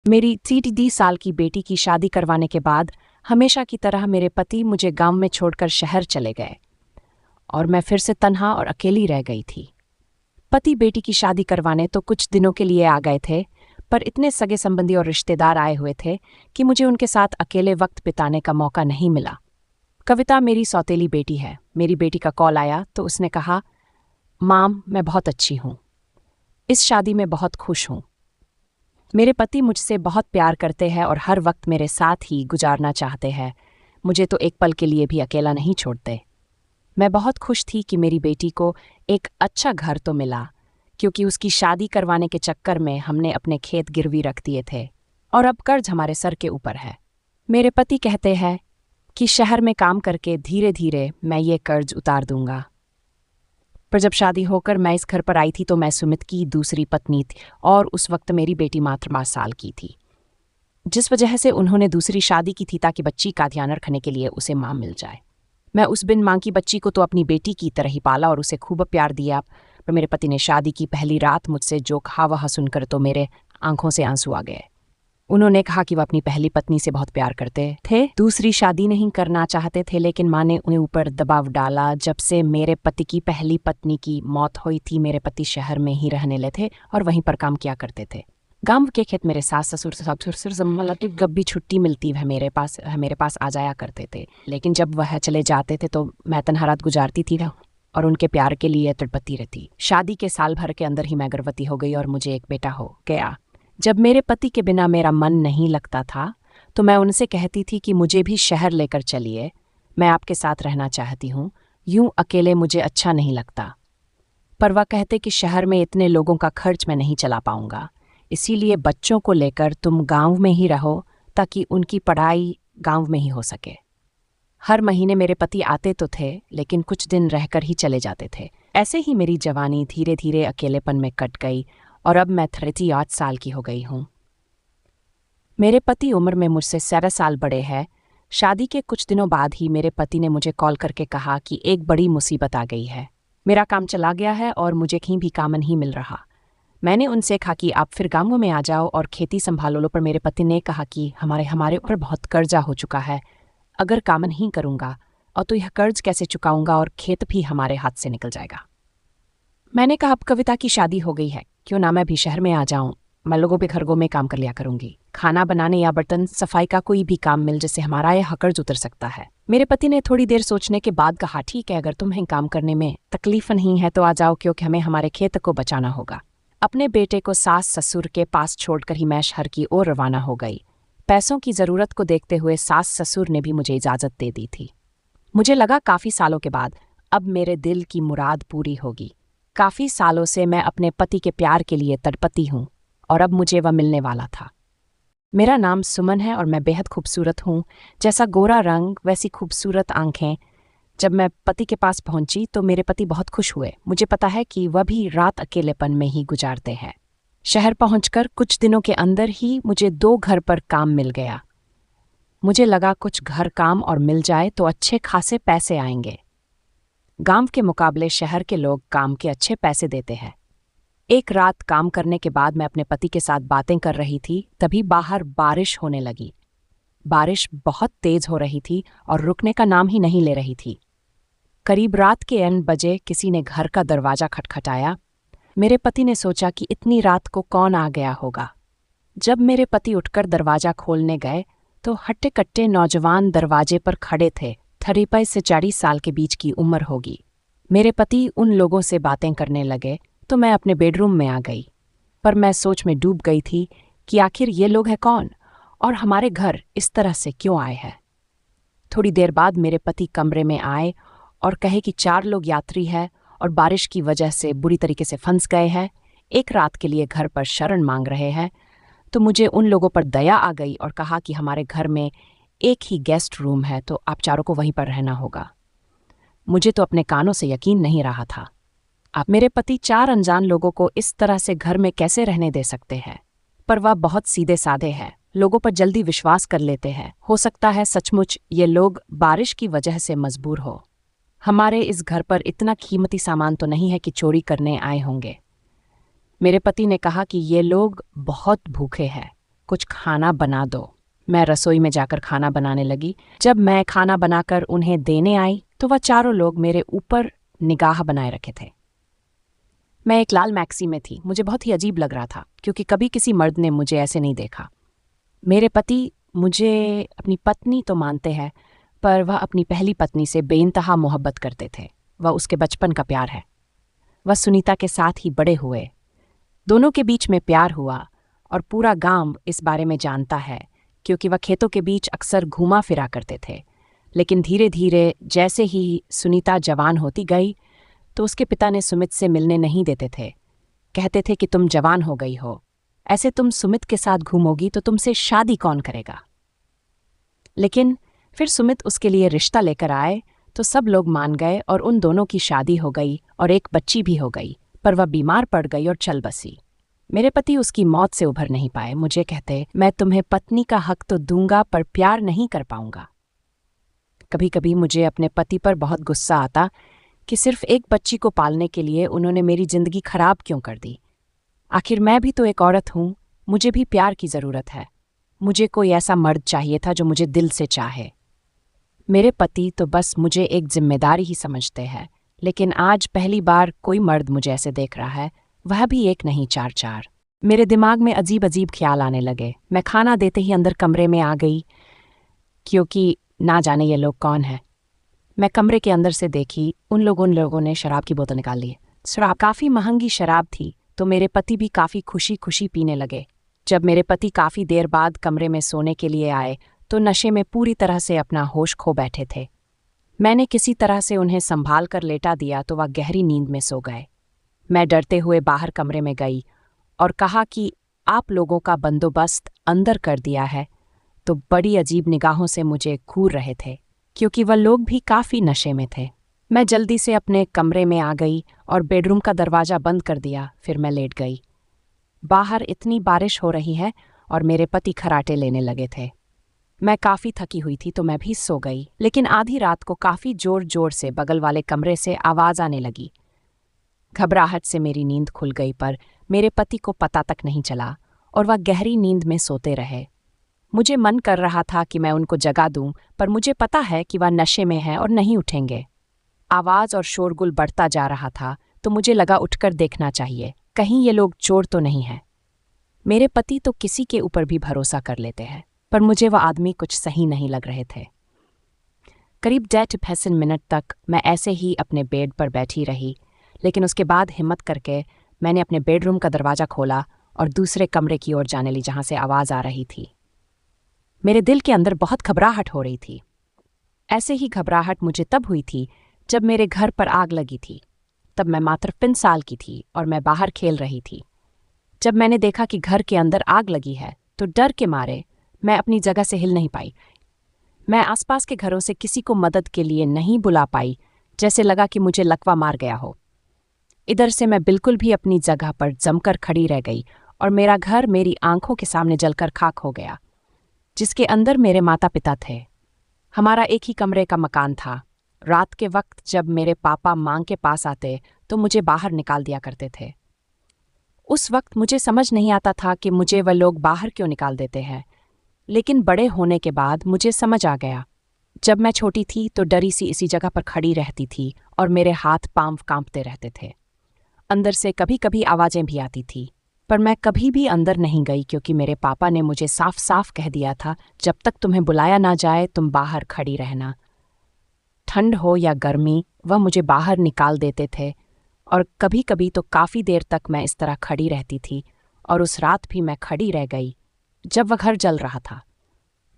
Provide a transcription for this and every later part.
मेरी 3 साल की बेटी की शादी करवाने के बाद हमेशा की तरह मेरे पति मुझे गांव में छोड़कर शहर चले गए और मैं फिर से तन्हा और अकेली रह गई थी। पति बेटी की शादी करवाने तो कुछ दिनों के लिए आ गए थे, पर इतने सगे संबंधी और रिश्तेदार आए हुए थे कि मुझे उनके साथ अकेले वक्त बिताने का मौका नहीं मिला। कविता मेरी सौतेली बेटी है। मेरी बेटी का कॉल आया तो उसने कहा, माम, मैं बहुत अच्छी हूँ, इस शादी में बहुत खुश हूँ। मेरे पति मुझसे बहुत प्यार करते हैं और हर वक्त मेरे साथ ही गुजारना चाहते हैं। मुझे तो एक पल के लिए भी अकेला नहीं छोड़ते। मैं बहुत खुश थी कि मेरी बेटी को एक अच्छा घर तो मिला, क्योंकि उसकी शादी करवाने के चक्कर में हमने अपने खेत गिरवी रख दिए थे और अब कर्ज हमारे सर के ऊपर है। मेरे पति कहते हैं कि शहर में काम करके धीरे धीरे मैं ये कर्ज उतार दूंगा। पर जब शादी होकर मैं इस घर पर आई थी तो मैं सुमित की दूसरी पत्नी थी और उस वक्त मेरी बेटी मात्र 5 साल की थी, जिस वजह से उन्होंने दूसरी शादी की थी ताकि बच्ची का ध्यान रखने के लिए उसे मां मिल जाए। मैं उस बिन मां की बच्ची को तो अपनी बेटी की तरह ही पाला और उसे खूब प्यार दिया। पर मेरे पति ने शादी की पहली रात मुझसे जो कहा वह सुनकर तो मेरे आंखों से आंसू आ गए। उन्होंने कहा कि वह अपनी पहली पत्नी से बहुत प्यार करते थे, दूसरी शादी नहीं करना चाहते थे, लेकिन माँ ने उन्हें ऊपर दबाव डाला। जब से मेरे पति की पहली पत्नी की मौत हुई थी, मेरे पति शहर में ही रहने लगे थे और वहीं पर काम किया करते थे। गांव के खेत मेरे सास ससुर जब भी छुट्टी मिलती वह मेरे पास आ जाया करते थे, लेकिन जब वह चले जाते थे तो मैं तन्हा रात गुजारती थी और उनके प्यार के लिए तड़पती रहती। शादी के साल भर के अंदर ही मैं गर्भवती हो गई और मुझे एक बेटा हो गया। जब मेरे पति के बिना मेरा मन नहीं लगता था तो मैं उनसे कहती थी कि मुझे भी शहर लेकर चलिए, मैं आपके साथ रहना चाहती हूँ, यूं अकेले मुझे अच्छा नहीं लगता। पर वह कहते कि शहर में इतने लोगों का खर्च मैं नहीं चला पाऊंगा, इसीलिए बच्चों को लेकर तुम गांव में ही रहो ताकि उनकी पढ़ाई गांव में ही हो सके। हर महीने मेरे पति आते तो थे, लेकिन कुछ दिन रहकर ही चले जाते थे। ऐसे ही मेरी जवानी धीरे धीरे अकेलेपन में कट गई और अब मैं 38 साल की हो गई हूँ। मेरे पति उम्र में मुझसे 17 साल बड़े हैं। शादी के कुछ दिनों बाद ही मेरे पति ने मुझे कॉल करके कहा कि एक बड़ी मुसीबत आ गई है, मेरा काम चला गया है और मुझे कहीं भी काम नहीं मिल रहा। मैंने उनसे कहा कि आप फिर गांव में आ जाओ और खेती संभालो लो, पर मेरे पति ने कहा कि हमारे ऊपर बहुत कर्जा हो चुका है, अगर काम नहीं करूंगा और तो यह कर्ज कैसे चुकाऊंगा और खेत भी हमारे हाथ से निकल जाएगा। मैंने कहा, अब कविता की शादी हो गई है, क्यों ना मैं भी शहर में आ जाऊं, मैं लोगों के घरों में काम कर लिया करूंगी, खाना बनाने या बर्तन सफाई का कोई भी काम मिल जिससे हमारा यह कर्ज उतर सकता है। मेरे पति ने थोड़ी देर सोचने के बाद कहा, ठीक है, अगर तुम्हें काम करने में तकलीफ नहीं है तो आ जाओ, क्योंकि हमें हमारे खेत को बचाना होगा। अपने बेटे को सास ससुर के पास छोड़कर ही मैं शहर की ओर रवाना हो गई। पैसों की जरूरत को देखते हुए सास ससुर ने भी मुझे इजाजत दे दी थी। मुझे लगा काफी सालों के बाद अब मेरे दिल की मुराद पूरी होगी। काफी सालों से मैं अपने पति के प्यार के लिए तड़पती हूँ और अब मुझे वह मिलने वाला था। मेरा नाम सुमन है और मैं बेहद खूबसूरत हूँ। जैसा गोरा रंग वैसी खूबसूरत आंखें। जब मैं पति के पास पहुंची तो मेरे पति बहुत खुश हुए। मुझे पता है कि वह भी रात अकेलेपन में ही गुजारते हैं। शहर पहुंचकर कुछ दिनों के अंदर ही मुझे 2 घर पर काम मिल गया। मुझे लगा कुछ घर काम और मिल जाए तो अच्छे खासे पैसे आएंगे। गांव के मुकाबले शहर के लोग काम के अच्छे पैसे देते हैं। एक रात काम करने के बाद मैं अपने पति के साथ बातें कर रही थी, तभी बाहर बारिश होने लगी। बारिश बहुत तेज हो रही थी और रुकने का नाम ही नहीं ले रही थी। करीब रात के n बजे किसी ने घर का दरवाजा खटखटाया। मेरे पति ने सोचा कि इतनी रात को कौन आ गया होगा। जब मेरे पति उठकर दरवाजा खोलने गए तो हट्टे कट्टे नौजवान दरवाजे पर खड़े थे। 35 से 40 साल के बीच की उम्र होगी। मेरे पति उन लोगों से बातें करने लगे तो मैं अपने बेडरूम में आ गई, पर मैं सोच में डूब गई थी कि आखिर ये लोग हैं कौन और हमारे घर इस तरह से क्यों आए हैं। थोड़ी देर बाद मेरे पति कमरे में आए और कहे कि 4 लोग यात्री हैं और बारिश की वजह से बुरी तरीके से फंस गए हैं, एक रात के लिए घर पर शरण मांग रहे हैं। तो मुझे उन लोगों पर दया आ गई और कहा कि हमारे घर में एक ही गेस्ट रूम है तो आप चारों को वहीं पर रहना होगा। मुझे तो अपने कानों से यकीन नहीं रहा था। आप मेरे पति 4 अनजान लोगों को इस तरह से घर में कैसे रहने दे सकते हैं? पर वह बहुत सीधे साधे हैं, लोगों पर जल्दी विश्वास कर लेते हैं। हो सकता है सचमुच ये लोग बारिश की वजह से मजबूर हो। हमारे इस घर पर इतना कीमती सामान तो नहीं है कि चोरी करने आए होंगे। मेरे पति ने कहा कि ये लोग बहुत भूखे हैं, कुछ खाना बना दो। मैं रसोई में जाकर खाना बनाने लगी। जब मैं खाना बनाकर उन्हें देने आई तो वह चारों लोग मेरे ऊपर निगाह बनाए रखे थे। मैं एक लाल मैक्सी में थी। मुझे बहुत ही अजीब लग रहा था क्योंकि कभी किसी मर्द ने मुझे ऐसे नहीं देखा। मेरे पति मुझे अपनी पत्नी तो मानते हैं, पर वह अपनी पहली पत्नी से बेइंतहा मोहब्बत करते थे। वह उसके बचपन का प्यार है। वह सुनीता के साथ ही बड़े हुए। दोनों के बीच में प्यार हुआ और पूरा गांव इस बारे में जानता है क्योंकि वह खेतों के बीच अक्सर घूमा फिरा करते थे। लेकिन धीरे धीरे जैसे ही सुनीता जवान होती गई तो उसके पिता ने सुमित से मिलने नहीं देते थे। कहते थे कि तुम जवान हो गई हो, ऐसे तुम सुमित के साथ घूमोगी तो तुमसे शादी कौन करेगा। लेकिन फिर सुमित उसके लिए रिश्ता लेकर आए तो सब लोग मान गए और उन दोनों की शादी हो गई और एक बच्ची भी हो गई। पर वह बीमार पड़ गई और चल बसी। मेरे पति उसकी मौत से उभर नहीं पाए। मुझे कहते, मैं तुम्हें पत्नी का हक तो दूंगा पर प्यार नहीं कर पाऊंगा। कभी कभी मुझे अपने पति पर बहुत गुस्सा आता कि सिर्फ एक बच्ची को पालने के लिए उन्होंने मेरी जिंदगी खराब क्यों कर दी। आखिर मैं भी तो एक औरत हूं, मुझे भी प्यार की जरूरत है। मुझे कोई ऐसा मर्द चाहिए था जो मुझे दिल से चाहे। मेरे पति तो बस मुझे एक जिम्मेदारी ही समझते हैं, लेकिन आज पहली बार कोई मर्द मुझे ऐसे देख रहा है, वह भी एक नहीं चार चार। मेरे दिमाग में अजीब अजीब ख्याल आने लगे। मैं खाना देते ही अंदर कमरे में आ गई क्योंकि ना जाने ये लोग कौन है। मैं कमरे के अंदर से देखी, उन लोगों ने शराब की बोतल निकाल ली। शराब काफ़ी महंगी शराब थी तो मेरे पति भी काफ़ी खुशी खुशी पीने लगे। जब मेरे पति काफ़ी देर बाद कमरे में सोने के लिए आए तो नशे में पूरी तरह से अपना होश खो बैठे थे। मैंने किसी तरह से उन्हें संभाल कर लेटा दिया तो वह गहरी नींद में सो गए। मैं डरते हुए बाहर कमरे में गई और कहा कि आप लोगों का बंदोबस्त अंदर कर दिया है। तो बड़ी अजीब निगाहों से मुझे घूर रहे थे क्योंकि वह लोग भी काफ़ी नशे में थे। मैं जल्दी से अपने कमरे में आ गई और बेडरूम का दरवाज़ा बंद कर दिया। फिर मैं लेट गई। बाहर इतनी बारिश हो रही है और मेरे पति खर्राटे लेने लगे थे। मैं काफ़ी थकी हुई थी तो मैं भी सो गई। लेकिन आधी रात को काफ़ी जोर जोर से बगल वाले कमरे से आवाज़ आने लगी। घबराहट से मेरी नींद खुल गई पर मेरे पति को पता तक नहीं चला और वह गहरी नींद में सोते रहे। मुझे मन कर रहा था कि मैं उनको जगा दूं, पर मुझे पता है कि वह नशे में है और नहीं उठेंगे। आवाज़ और शोरगुल बढ़ता जा रहा था तो मुझे लगा उठकर देखना चाहिए, कहीं ये लोग चोर तो नहीं हैं। मेरे पति तो किसी के ऊपर भी भरोसा कर लेते हैं, पर मुझे वह आदमी कुछ सही नहीं लग रहे थे। करीब 10 मिनट तक मैं ऐसे ही अपने बेड पर बैठी रही, लेकिन उसके बाद हिम्मत करके मैंने अपने बेडरूम का दरवाज़ा खोला और दूसरे कमरे की ओर जाने ली जहाँ से आवाज़ आ रही थी। मेरे दिल के अंदर बहुत घबराहट हो रही थी। ऐसे ही घबराहट मुझे तब हुई थी जब मेरे घर पर आग लगी थी। तब मैं मात्र 3 साल की थी और मैं बाहर खेल रही थी। जब मैंने देखा कि घर के अंदर आग लगी है तो डर के मारे मैं अपनी जगह से हिल नहीं पाई। मैं आसपास के घरों से किसी को मदद के लिए नहीं बुला पाई, जैसे लगा कि मुझे लकवा मार गया हो। इधर से मैं बिल्कुल भी अपनी जगह पर जमकर खड़ी रह गई और मेरा घर मेरी आंखों के सामने जलकर खाक हो गया, जिसके अंदर मेरे माता पिता थे। हमारा एक ही कमरे का मकान था। रात के वक्त जब मेरे पापा मां के पास आते तो मुझे बाहर निकाल दिया करते थे। उस वक्त मुझे समझ नहीं आता था कि मुझे वह लोग बाहर क्यों निकाल देते हैं, लेकिन बड़े होने के बाद मुझे समझ आ गया। जब मैं छोटी थी तो डरी सी इसी जगह पर खड़ी रहती थी और मेरे हाथ पांव कांपते रहते थे। अंदर से कभी कभी आवाज़ें भी आती थी, पर मैं कभी भी अंदर नहीं गई क्योंकि मेरे पापा ने मुझे साफ साफ कह दिया था, जब तक तुम्हें बुलाया ना जाए तुम बाहर खड़ी रहना। ठंड हो या गर्मी वह मुझे बाहर निकाल देते थे और कभी कभी तो काफ़ी देर तक मैं इस तरह खड़ी रहती थी। और उस रात भी मैं खड़ी रह गई जब वह घर जल रहा था।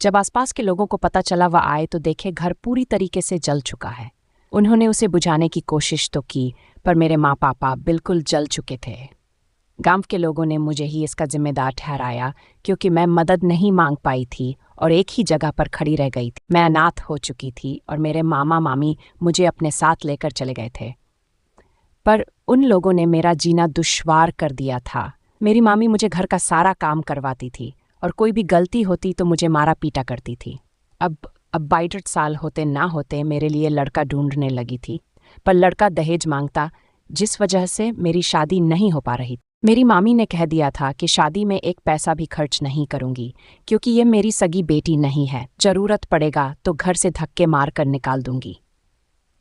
जब आसपास के लोगों को पता चला वह आए तो देखे घर पूरी तरीके से जल चुका है। उन्होंने उसे बुझाने की कोशिश तो की, पर मेरे माँ पापा बिल्कुल जल चुके थे। गांव के लोगों ने मुझे ही इसका जिम्मेदार ठहराया क्योंकि मैं मदद नहीं मांग पाई थी और एक ही जगह पर खड़ी रह गई थी। मैं अनाथ हो चुकी थी और मेरे मामा मामी मुझे अपने साथ लेकर चले गए थे, पर उन लोगों ने मेरा जीना दुश्वार कर दिया था। मेरी मामी मुझे घर का सारा काम करवाती थी और कोई भी गलती होती तो मुझे मारा पीटा करती थी। अब 22 साल होते ना होते मेरे लिए लड़का ढूंढने लगी थी, पर लड़का दहेज मांगता, जिस वजह से मेरी शादी नहीं हो पा रही। मेरी मामी ने कह दिया था कि शादी में एक पैसा भी खर्च नहीं करूंगी, क्योंकि ये मेरी सगी बेटी नहीं है। जरूरत पड़ेगा तो घर से धक्के मार कर निकाल दूंगी।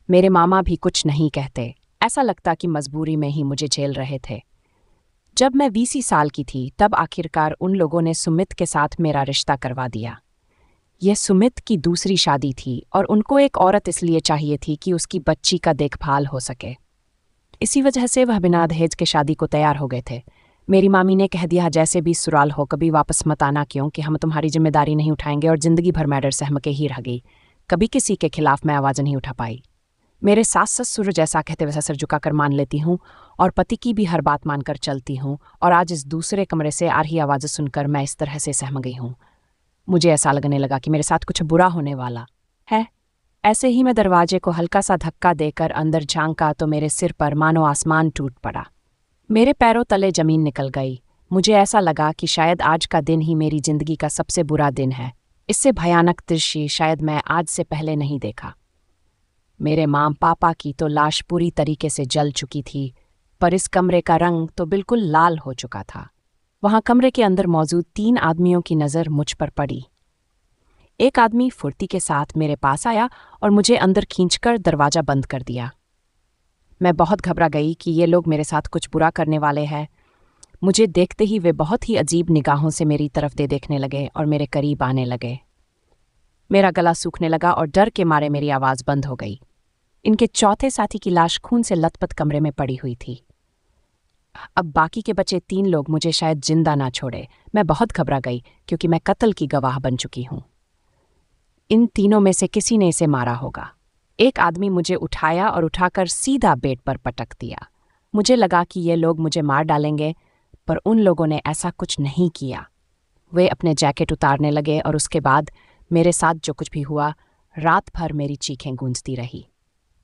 मेरे मामा भी कुछ नहीं कहते, ऐसा लगता कि मजबूरी में ही मुझे झेल रहे थे। जब मैं 20 साल की थी तब आखिरकार उन लोगों ने सुमित के साथ मेरा रिश्ता करवा दिया। यह सुमित की दूसरी शादी थी और उनको एक औरत इसलिए चाहिए थी कि उसकी बच्ची का देखभाल हो सके। इसी वजह से वह बिना दहेज के शादी को तैयार हो गए थे। मेरी मामी ने कह दिया, जैसे भी सुराल हो कभी वापस मत आना, क्योंकि हम तुम्हारी जिम्मेदारी नहीं उठाएंगे। और जिंदगी भर मैडर सहम के ही रह गई। कभी किसी के खिलाफ मैं आवाज़ नहीं उठा पाई। मेरे सास ससुर जैसा कहते वैसा सिर झुकाकर मान लेती हूँ और पति की भी हर बात मानकर चलती हूँ। और आज इस दूसरे कमरे से आ रही आवाज़ सुनकर मैं इस तरह से सहम गई हूँ। मुझे ऐसा लगने लगा कि मेरे साथ कुछ बुरा होने वाला है। ऐसे ही मैं दरवाजे को हल्का सा धक्का देकर अंदर झांका तो मेरे सिर पर मानो आसमान टूट पड़ा। मेरे पैरों तले जमीन निकल गई। मुझे ऐसा लगा कि शायद आज का दिन ही मेरी जिंदगी का सबसे बुरा दिन है। इससे भयानक दृश्य शायद मैं आज से पहले नहीं देखा। मेरे मां पापा की तो लाश पूरी तरीके से जल चुकी थी, पर इस कमरे का रंग तो बिल्कुल लाल हो चुका था। वहां कमरे के अंदर मौजूद 3 आदमियों की नज़र मुझ पर पड़ी। एक आदमी फुर्ती के साथ मेरे पास आया और मुझे अंदर खींचकर दरवाज़ा बंद कर दिया। मैं बहुत घबरा गई कि ये लोग मेरे साथ कुछ बुरा करने वाले हैं। मुझे देखते ही वे बहुत ही अजीब निगाहों से मेरी तरफ देखने लगे और मेरे करीब आने लगे। मेरा गला सूखने लगा और डर के मारे मेरी आवाज़ बंद हो गई। इनके चौथे साथी की लाश खून से लथपथ कमरे में पड़ी हुई थी। अब बाकी के बचे 3 लोग मुझे शायद जिंदा ना छोड़े। मैं बहुत घबरा गई, क्योंकि मैं कत्ल की गवाह बन चुकी हूं। इन तीनों में से किसी ने इसे मारा होगा। एक आदमी मुझे उठाया और उठाकर सीधा बेड पर पटक दिया। मुझे लगा कि ये लोग मुझे मार डालेंगे, पर उन लोगों ने ऐसा कुछ नहीं किया। वे अपने जैकेट उतारने लगे और उसके बाद मेरे साथ जो कुछ भी हुआ, रात भर मेरी चीखें गूंजती रही।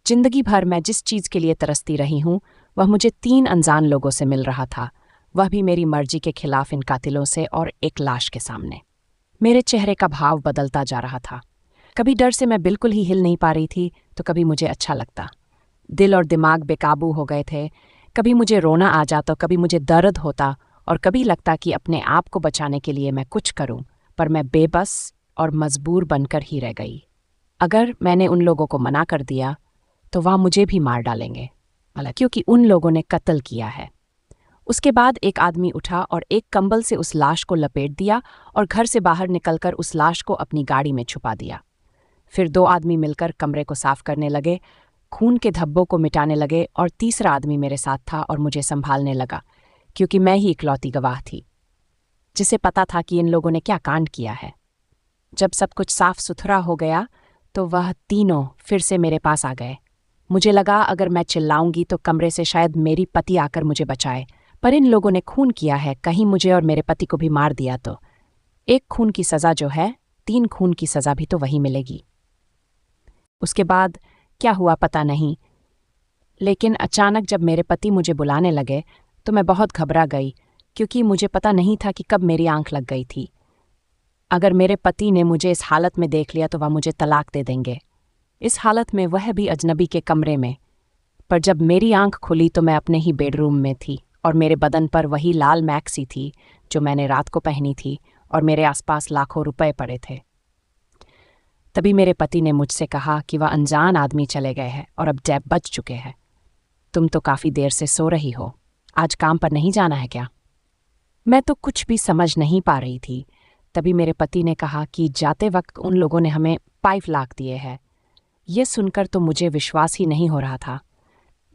जिंदगी भर मैं जिस चीज़ के लिए तरसती रही हूँ वह मुझे 3 अनजान लोगों से मिल रहा था, वह भी मेरी मर्जी के खिलाफ इन कातिलों से और एक लाश के सामने। मेरे चेहरे का भाव बदलता जा रहा था। कभी डर से मैं बिल्कुल ही हिल नहीं पा रही थी, तो कभी मुझे अच्छा लगता। दिल और दिमाग बेकाबू हो गए थे। कभी मुझे रोना आ जाता, कभी मुझे दर्द होता और कभी लगता कि अपने आप को बचाने के लिए मैं कुछ करूं, पर मैं बेबस और मजबूर बनकर ही रह गई। अगर मैंने उन लोगों को मना कर दिया तो वह मुझे भी मार डालेंगे, क्योंकि उन लोगों ने कत्ल किया है। उसके बाद एक आदमी उठा और एक कंबल से उस लाश को लपेट दिया और घर से बाहर निकलकर उस लाश को अपनी गाड़ी में छुपा दिया। फिर 2 आदमी मिलकर कमरे को साफ करने लगे, खून के धब्बों को मिटाने लगे और तीसरा आदमी मेरे साथ था और मुझे संभालने लगा, क्योंकि मैं ही इकलौती गवाह थी जिसे पता था कि इन लोगों ने क्या कांड किया है। जब सब कुछ साफ सुथरा हो गया तो वह तीनों फिर से मेरे पास आ गए। मुझे लगा अगर मैं चिल्लाऊंगी तो कमरे से शायद मेरी पति आकर मुझे बचाए, पर इन लोगों ने खून किया है, कहीं मुझे और मेरे पति को भी मार दिया तो 1 खून की सज़ा जो है, 3 खून की सज़ा भी तो वही मिलेगी। उसके बाद क्या हुआ पता नहीं, लेकिन अचानक जब मेरे पति मुझे बुलाने लगे तो मैं बहुत घबरा गई, क्योंकि मुझे पता नहीं था कि कब मेरी आंख लग गई थी। अगर मेरे पति ने मुझे इस हालत में देख लिया तो वह मुझे तलाक दे देंगे, इस हालत में वह भी अजनबी के कमरे में। पर जब मेरी आंख खुली तो मैं अपने ही बेडरूम में थी और मेरे बदन पर वही लाल मैक्सी थी जो मैंने रात को पहनी थी और मेरे आसपास लाखों रुपए पड़े थे। तभी मेरे पति ने मुझसे कहा कि वह अनजान आदमी चले गए हैं और अब डैब बज चुके हैं। तुम तो काफ़ी देर से सो रही हो, आज काम पर नहीं जाना है क्या? मैं तो कुछ भी समझ नहीं पा रही थी। तभी मेरे पति ने कहा कि जाते वक्त उन लोगों ने हमें 5 लाख दिए हैं। यह सुनकर तो मुझे विश्वास ही नहीं हो रहा था।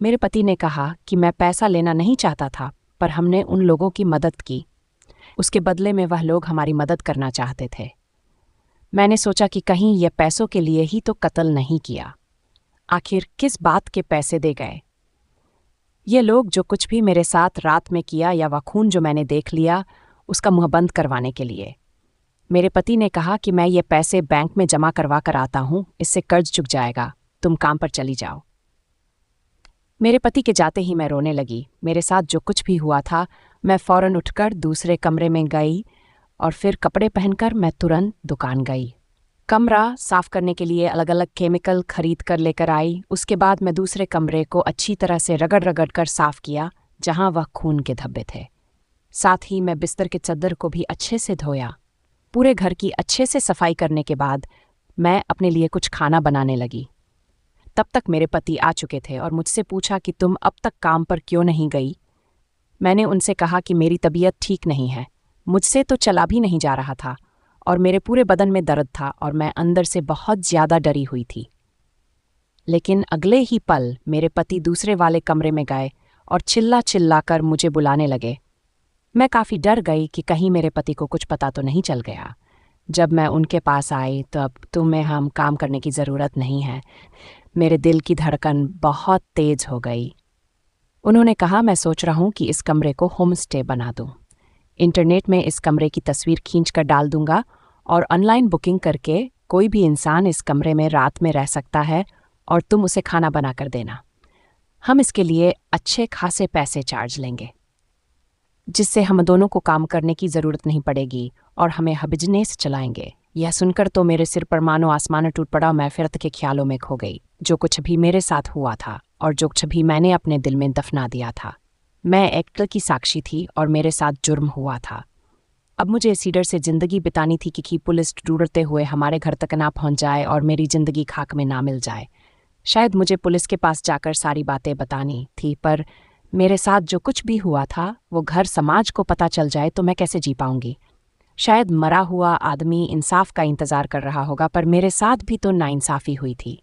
मेरे पति ने कहा कि मैं पैसा लेना नहीं चाहता था, पर हमने उन लोगों की मदद की, उसके बदले में वह लोग हमारी मदद करना चाहते थे। मैंने सोचा कि कहीं यह पैसों के लिए ही तो कत्ल नहीं किया। आखिर किस बात के पैसे दे गए ये लोग? जो कुछ भी मेरे साथ रात में किया या वह खून जो मैंने देख लिया, उसका मुंह बंद करवाने के लिए। मेरे पति ने कहा कि मैं ये पैसे बैंक में जमा करवा कर आता हूं, इससे कर्ज चुक जाएगा, तुम काम पर चली जाओ। मेरे पति के जाते ही मैं रोने लगी। मेरे साथ जो कुछ भी हुआ था, मैं फौरन उठकर दूसरे कमरे में गई और फिर कपड़े पहनकर मैं तुरंत दुकान गई। कमरा साफ करने के लिए अलग अलग केमिकल खरीद कर लेकर आई। उसके बाद मैं दूसरे कमरे को अच्छी तरह से रगड़ रगड़ कर साफ किया, जहां वह खून के धब्बे थे। साथ ही मैं बिस्तर के चद्दर को भी अच्छे से धोया। पूरे घर की अच्छे से सफाई करने के बाद मैं अपने लिए कुछ खाना बनाने लगी। तब तक मेरे पति आ चुके थे और मुझसे पूछा कि तुम अब तक काम पर क्यों नहीं गई। मैंने उनसे कहा कि मेरी तबीयत ठीक नहीं है, मुझसे तो चला भी नहीं जा रहा था और मेरे पूरे बदन में दर्द था और मैं अंदर से बहुत ज्यादा डरी हुई थी। लेकिन अगले ही पल मेरे पति दूसरे वाले कमरे में गए और चिल्ला चिल्लाकर मुझे बुलाने लगे। मैं काफ़ी डर गई कि कहीं मेरे पति को कुछ पता तो नहीं चल गया। जब मैं उनके पास आई तो अब तुम्हें हम काम करने की ज़रूरत नहीं है। मेरे दिल की धड़कन बहुत तेज हो गई। उन्होंने कहा, मैं सोच रहा हूँ कि इस कमरे को होम स्टे बना दूँ। इंटरनेट में इस कमरे की तस्वीर खींचकर डाल दूंगा और ऑनलाइन बुकिंग करके कोई भी इंसान इस कमरे में रात में रह सकता है और तुम उसे खाना बना कर देना। हम इसके लिए अच्छे खासे पैसे चार्ज लेंगे, जिससे हम दोनों को काम करने की ज़रूरत नहीं पड़ेगी और हमें बिजनेस चलाएंगे। यह सुनकर तो मेरे सिर पर मानो आसमान टूट पड़ा। मैं फिरत के ख्यालों में खो गई। जो कुछ भी मेरे साथ हुआ था और जो कुछ भी मैंने अपने दिल में दफना दिया था, मैं एक की साक्षी थी और मेरे साथ जुर्म हुआ था। अब मुझे सीडर से ज़िंदगी बितानी थी कि पुलिस ढूंढते हुए हमारे घर तक ना पहुंच जाए और मेरी ज़िंदगी खाक में ना मिल जाए। शायद मुझे पुलिस के पास जाकर सारी बातें बतानी थी, पर मेरे साथ जो कुछ भी हुआ था वो घर समाज को पता चल जाए तो मैं कैसे जी पाऊंगी। शायद मरा हुआ आदमी इंसाफ का इंतज़ार कर रहा होगा, पर मेरे साथ भी तो नाइंसाफ़ी हुई थी।